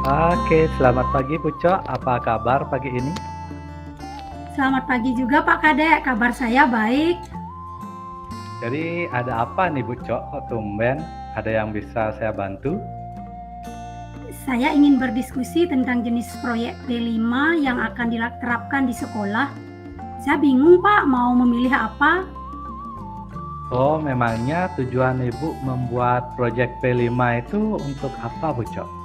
Oke, selamat pagi Bu Cok. Apa kabar pagi ini? Selamat pagi juga Pak Kadek, kabar saya baik. Jadi ada apa nih Bu Cok? Kok tumben? Ada yang bisa saya bantu? Saya ingin berdiskusi tentang jenis proyek P5 yang akan diterapkan di sekolah. Saya bingung Pak, mau memilih apa? Oh, memangnya tujuan Ibu membuat proyek P5 itu untuk apa Bu Cok?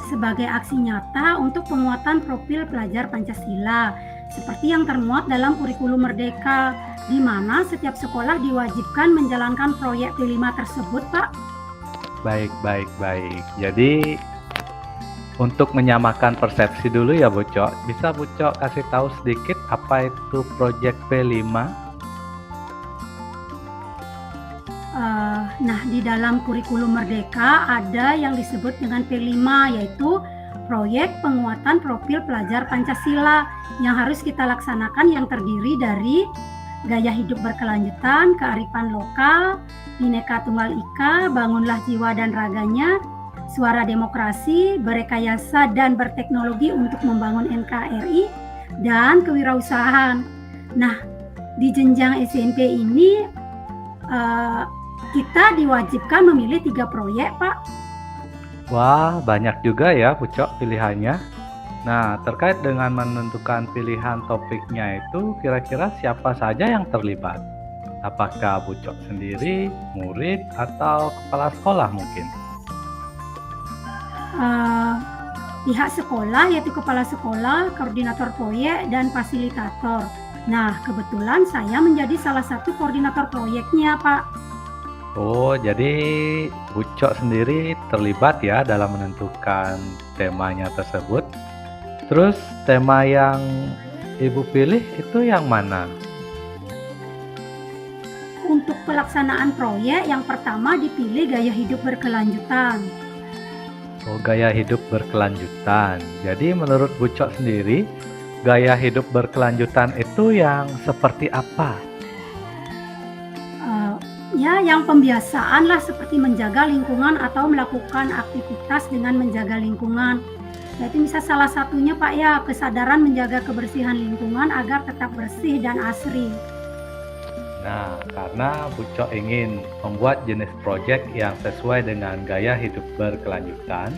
Sebagai aksi nyata untuk penguatan profil pelajar Pancasila, seperti yang termuat dalam kurikulum Merdeka, di mana setiap sekolah diwajibkan menjalankan proyek P5 tersebut, Pak. Baik, baik, baik. Jadi untuk menyamakan persepsi dulu ya Bu Cok, bisa Bu Cok kasih tahu sedikit apa itu proyek P5? Nah, di dalam kurikulum Merdeka ada yang disebut dengan P5, yaitu proyek penguatan profil pelajar Pancasila yang harus kita laksanakan, yang terdiri dari gaya hidup berkelanjutan, kearifan lokal, Bhinneka Tunggal Ika, bangunlah jiwa dan raganya, suara demokrasi, berekayasa dan berteknologi untuk membangun NKRI, dan kewirausahaan. Nah, di jenjang SMP ini kita diwajibkan memilih 3 proyek, Pak. Wah, banyak juga ya Bu Cok pilihannya. Nah, terkait dengan menentukan pilihan topiknya itu, kira-kira siapa saja yang terlibat? Apakah Bu Cok sendiri, murid, atau kepala sekolah mungkin? Uh, Pihak sekolah, yaitu kepala sekolah, koordinator proyek, dan fasilitator. Nah, kebetulan saya menjadi salah satu koordinator proyeknya, Pak. Oh, jadi Bu Cok sendiri terlibat ya dalam menentukan temanya tersebut. Terus tema yang Ibu pilih itu yang mana? Untuk pelaksanaan proyek, yang pertama dipilih gaya hidup berkelanjutan. Oh, gaya hidup berkelanjutan. Jadi menurut Bu Cok sendiri, gaya hidup berkelanjutan itu yang seperti apa? Ya, yang pembiasaan lah, seperti menjaga lingkungan atau melakukan aktivitas dengan menjaga lingkungan. Yaitu bisa salah satunya Pak ya, kesadaran menjaga kebersihan lingkungan agar tetap bersih dan asri. Nah, karena Bu Cok ingin membuat jenis proyek yang sesuai dengan gaya hidup berkelanjutan,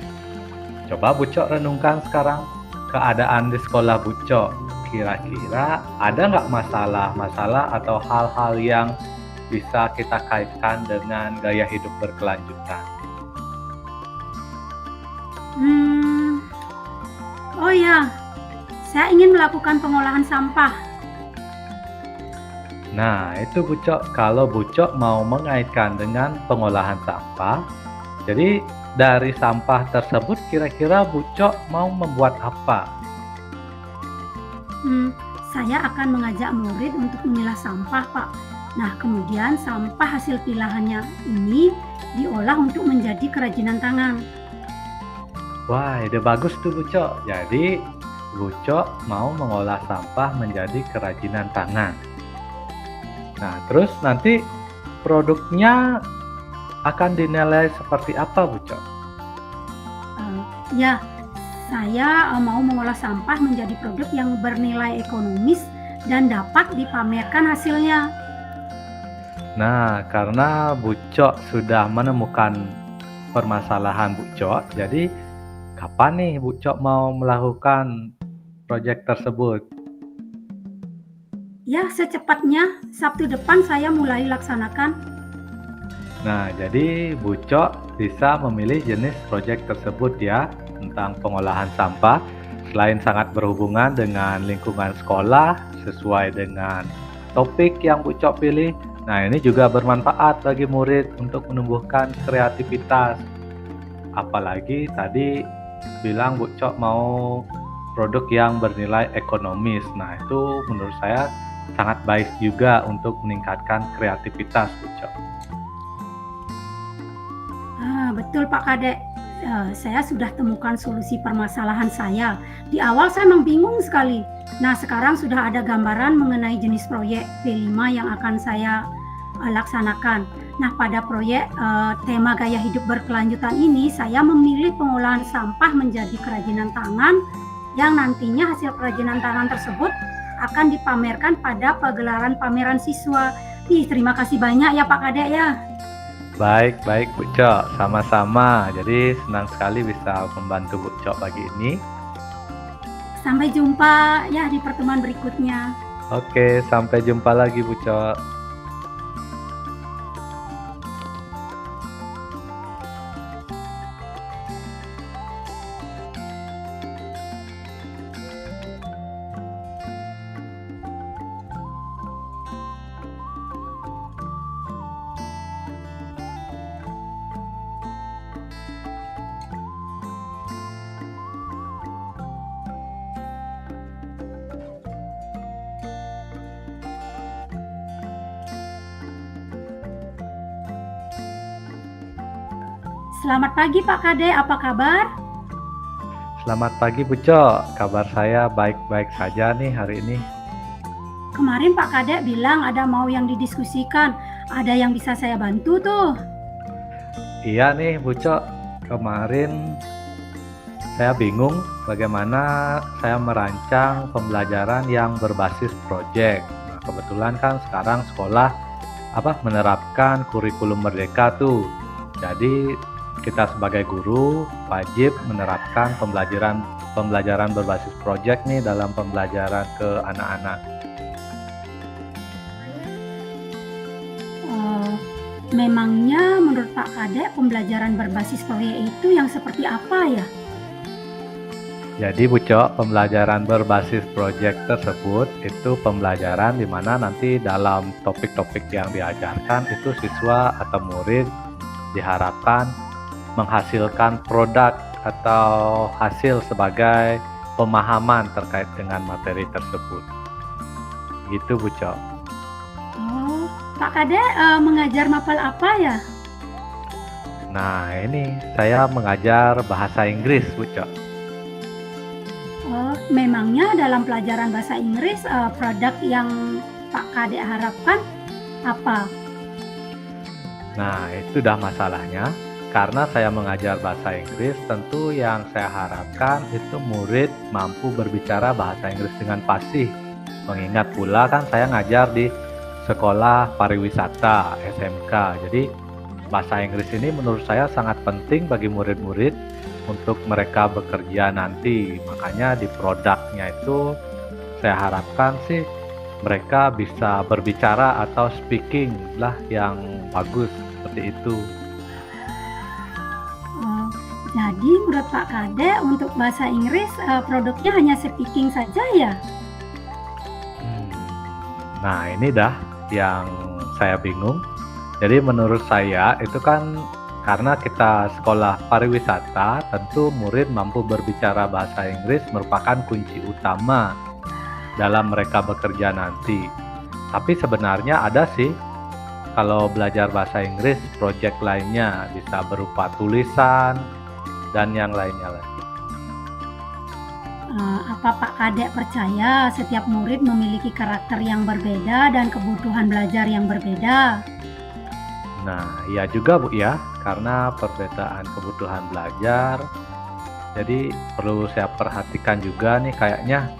coba Bu Cok renungkan sekarang keadaan di sekolah Bu Cok. Kira-kira ada nggak masalah-masalah atau hal-hal yang bisa kita kaitkan dengan gaya hidup berkelanjutan? Oh ya, saya ingin melakukan pengolahan sampah. Nah, itu Bu Cok, kalau Bu Cok mau mengaitkan dengan pengolahan sampah, jadi dari sampah tersebut kira-kira Bu Cok mau membuat apa? Saya akan mengajak murid untuk memilah sampah, Pak. Nah, kemudian sampah hasil pilahannya ini diolah untuk menjadi kerajinan tangan. Wah, ide bagus tuh Bu Cok. Jadi, Bu Cok mau mengolah sampah menjadi kerajinan tangan. Nah, terus nanti produknya akan dinilai seperti apa Bu Cok? Ya, saya mau mengolah sampah menjadi produk yang bernilai ekonomis dan dapat dipamerkan hasilnya. Nah, karena Bu Cok sudah menemukan permasalahan Bu Cok, jadi kapan nih Bu Cok mau melakukan proyek tersebut? Ya, secepatnya Sabtu depan saya mulai laksanakan. Nah, jadi Bu Cok bisa memilih jenis proyek tersebut ya, tentang pengolahan sampah. Selain sangat berhubungan dengan lingkungan sekolah, sesuai dengan topik yang Bu Cok pilih, nah ini juga bermanfaat bagi murid untuk menumbuhkan kreativitas. Apalagi tadi bilang Bu Cok mau produk yang bernilai ekonomis. Nah, itu menurut saya sangat baik juga untuk meningkatkan kreativitas Bu Cok. Betul Pak Kadek. Saya sudah temukan solusi permasalahan saya. Di awal saya memang bingung sekali. Nah, sekarang sudah ada gambaran mengenai jenis proyek P5 yang akan saya laksanakan. Nah, pada proyek tema gaya hidup berkelanjutan ini, saya memilih pengolahan sampah menjadi kerajinan tangan yang nantinya hasil kerajinan tangan tersebut akan dipamerkan pada pagelaran pameran siswa. Ih, terima kasih banyak ya Pak Kadek ya. Baik, baik Bu Cok, sama-sama. Jadi senang sekali bisa membantu Bu Cok pagi ini. Sampai jumpa ya di pertemuan berikutnya. Oke, sampai jumpa lagi Bu Cok. Selamat pagi Pak Kadek, apa kabar? Selamat pagi Bu Cok, kabar saya baik-baik saja nih hari ini. Kemarin Pak Kadek bilang ada mau yang didiskusikan, ada yang bisa saya bantu tuh. Iya nih Bu Cok, kemarin saya bingung bagaimana saya merancang pembelajaran yang berbasis proyek. Nah, kebetulan kan sekarang sekolah menerapkan kurikulum merdeka tuh. Jadi kita sebagai guru wajib menerapkan pembelajaran berbasis proyek nih dalam pembelajaran ke anak-anak. Memangnya menurut Pak Kadek pembelajaran berbasis proyek itu yang seperti apa ya? Jadi Bu Cok, pembelajaran berbasis proyek tersebut itu pembelajaran di mana nanti dalam topik-topik yang diajarkan itu siswa atau murid diharapkan menghasilkan produk atau hasil sebagai pemahaman terkait dengan materi tersebut. Gitu Bu Cok. Oh, Pak Kadek mengajar mapel apa ya? Nah ini saya mengajar bahasa Inggris Bu Cok. Oh, memangnya dalam pelajaran bahasa Inggris produk yang Pak Kadek harapkan apa? Nah itu dah masalahnya. Karena saya mengajar bahasa Inggris, tentu yang saya harapkan itu murid mampu berbicara bahasa Inggris dengan fasih. Mengingat pula kan saya ngajar di sekolah pariwisata SMK. Jadi bahasa Inggris ini menurut saya sangat penting bagi murid-murid untuk mereka bekerja nanti. Makanya di produknya itu saya harapkan sih mereka bisa berbicara atau speaking lah yang bagus seperti itu. Jadi menurut Pak Kadek untuk bahasa Inggris produknya hanya speaking saja ya? Nah ini dah yang saya bingung. Jadi menurut saya itu kan karena kita sekolah pariwisata, tentu murid mampu berbicara bahasa Inggris merupakan kunci utama dalam mereka bekerja nanti. Tapi sebenarnya ada sih kalau belajar bahasa Inggris, proyek lainnya bisa berupa tulisan dan yang lainnya lagi. Apa Pak Kadek percaya setiap murid memiliki karakter yang berbeda dan kebutuhan belajar yang berbeda? Nah, iya juga Bu ya, karena perbedaan kebutuhan belajar. Jadi perlu saya perhatikan juga nih kayaknya.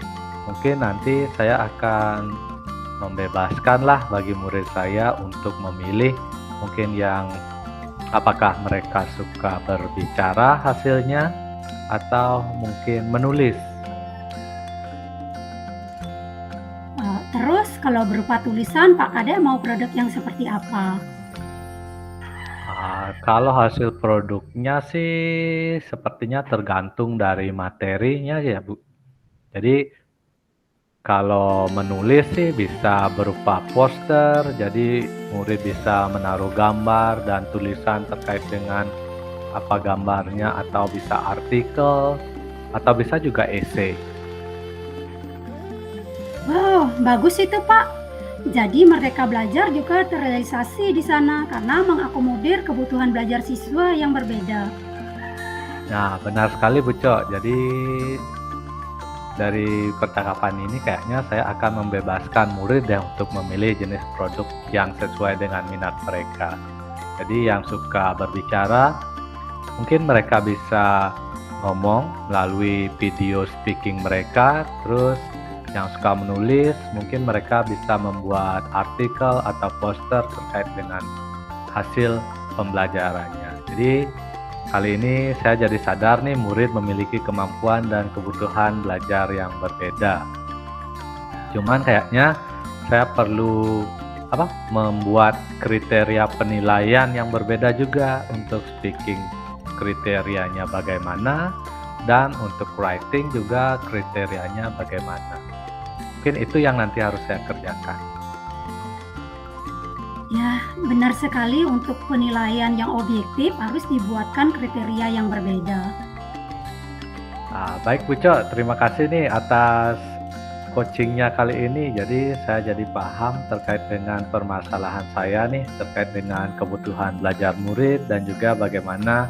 Mungkin nanti saya akan membebaskan lah bagi murid saya untuk memilih mungkin yang apakah mereka suka berbicara hasilnya atau mungkin menulis. Terus kalau berupa tulisan Pak Kadek mau produk yang seperti apa? Kalau hasil produknya sih sepertinya tergantung dari materinya ya Bu. Jadi kalau menulis sih bisa berupa poster, jadi murid bisa menaruh gambar dan tulisan terkait dengan apa gambarnya, atau bisa artikel, atau bisa juga esai. Wow, bagus itu Pak. Jadi Merdeka Belajar juga terrealisasi di sana karena mengakomodir kebutuhan belajar siswa yang berbeda. Nah, benar sekali Bu Cok. Jadi dari percakapan ini kayaknya saya akan membebaskan murid ya untuk memilih jenis produk yang sesuai dengan minat mereka. Jadi yang suka berbicara, mungkin mereka bisa ngomong melalui video speaking mereka, terus yang suka menulis, mungkin mereka bisa membuat artikel atau poster terkait dengan hasil pembelajarannya. Jadi kali ini saya jadi sadar nih murid memiliki kemampuan dan kebutuhan belajar yang berbeda. Cuman kayaknya saya perlu membuat kriteria penilaian yang berbeda juga untuk speaking kriterianya bagaimana dan untuk writing juga kriterianya bagaimana. Mungkin itu yang nanti harus saya kerjakan. Ya, benar sekali untuk penilaian yang objektif harus dibuatkan kriteria yang berbeda. Baik Bu Cok, terima kasih nih atas coachingnya kali ini. Jadi saya jadi paham terkait dengan permasalahan saya nih, terkait dengan kebutuhan belajar murid dan juga bagaimana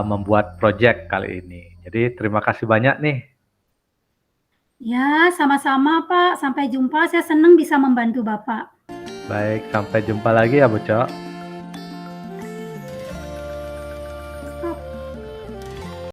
membuat project kali ini. Jadi terima kasih banyak nih. Ya, sama-sama Pak. Sampai jumpa. Saya senang bisa membantu Bapak. Baik, sampai jumpa lagi ya Bu Cok.